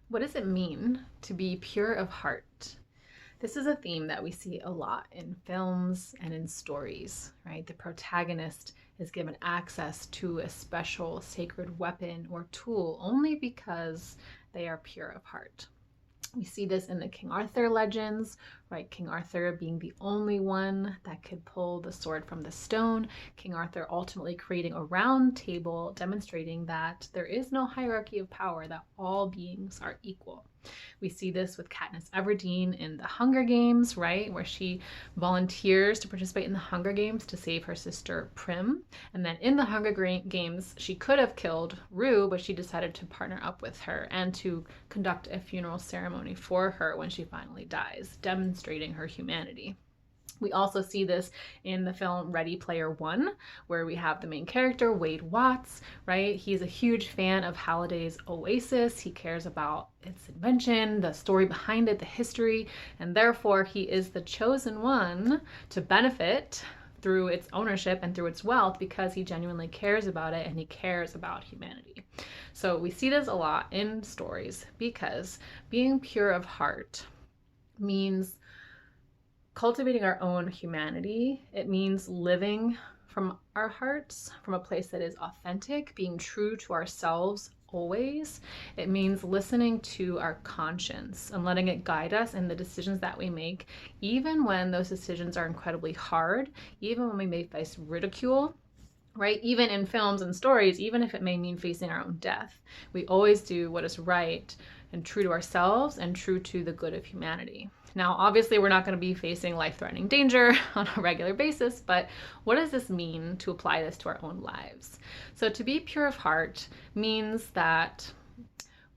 What does it mean to be pure of heart? This is a theme that we see a lot in films and in stories, right? The protagonist is given access to a special sacred weapon or tool only because they are pure of heart. We see this in the King Arthur legends, right? King Arthur being the only one that could pull the sword from the stone. King Arthur ultimately creating a round table demonstrating that there is no hierarchy of power, that all beings are equal. We see this with Katniss Everdeen in the Hunger Games, right? Where she volunteers to participate in the Hunger Games to save her sister Prim. And then in the Hunger Games, she could have killed Rue, but she decided to partner up with her and to conduct a funeral ceremony for her when she finally dies, demonstrating her humanity. We also see this in the film Ready Player One, where we have the main character, Wade Watts, right? He's a huge fan of Halliday's Oasis. He cares about its invention, the story behind it, the history, and therefore he is the chosen one to benefit through its ownership and through its wealth because he genuinely cares about it and he cares about humanity. So we see this a lot in stories because being pure of heart means cultivating our own humanity. It means living from our hearts, from a place that is authentic, being true to ourselves always. It means listening to our conscience and letting it guide us in the decisions that we make, even when those decisions are incredibly hard, even when we may face ridicule, right? Even in films and stories, even if it may mean facing our own death, we always do what is right and true to ourselves and true to the good of humanity. Now, obviously, we're not going to be facing life-threatening danger on a regular basis, but what does this mean to apply this to our own lives? So to be pure of heart means that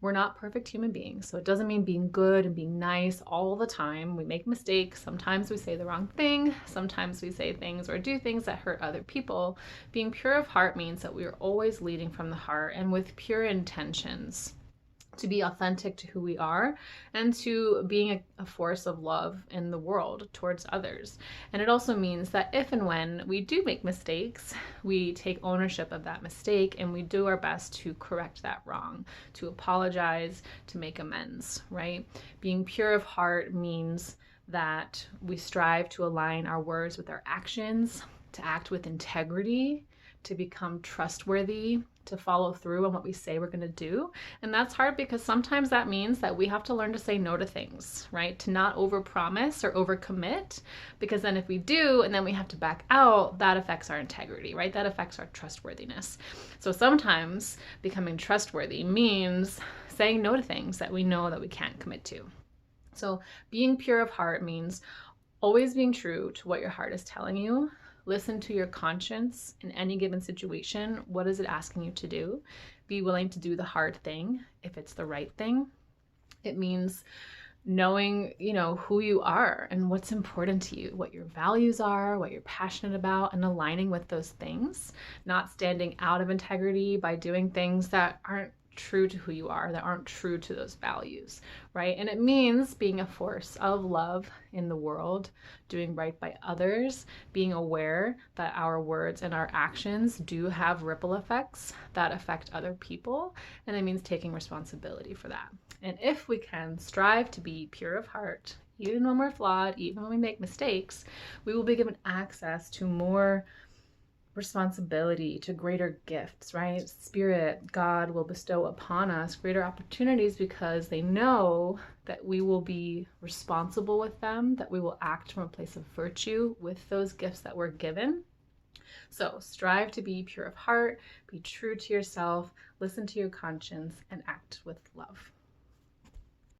we're not perfect human beings. So it doesn't mean being good and being nice all the time. We make mistakes. Sometimes we say the wrong thing. Sometimes we say things or do things that hurt other people. Being pure of heart means that we are always leading from the heart and with pure intentions to be authentic to who we are and to being a force of love in the world towards others. And it also means that if and when we do make mistakes, we take ownership of that mistake and we do our best to correct that wrong, to apologize, to make amends, right? Being pure of heart means that we strive to align our words with our actions, to act with integrity, to become trustworthy, to follow through on what we say we're going to do. And that's hard because sometimes that means that we have to learn to say no to things, right? To not overpromise or overcommit, because then if we do and then we have to back out, that affects our integrity, right? That affects our trustworthiness. So sometimes becoming trustworthy means saying no to things that we know that we can't commit to. So being pure of heart means always being true to what your heart is telling you. Listen to your conscience in any given situation. What is it asking you to do? Be willing to do the hard thing if it's the right thing. It means knowing, who you are and what's important to you, what your values are, what you're passionate about, and aligning with those things, not standing out of integrity by doing things that aren't true to who you are, that aren't true to those values, right? And it means being a force of love in the world, doing right by others, being aware that our words and our actions do have ripple effects that affect other people, and it means taking responsibility for that. And if we can strive to be pure of heart, even when we're flawed, even when we make mistakes, we will be given access to more responsibility, to greater gifts, right? Spirit, God will bestow upon us greater opportunities because they know that we will be responsible with them, that we will act from a place of virtue with those gifts that we're given. So strive to be pure of heart, be true to yourself, listen to your conscience, and act with love.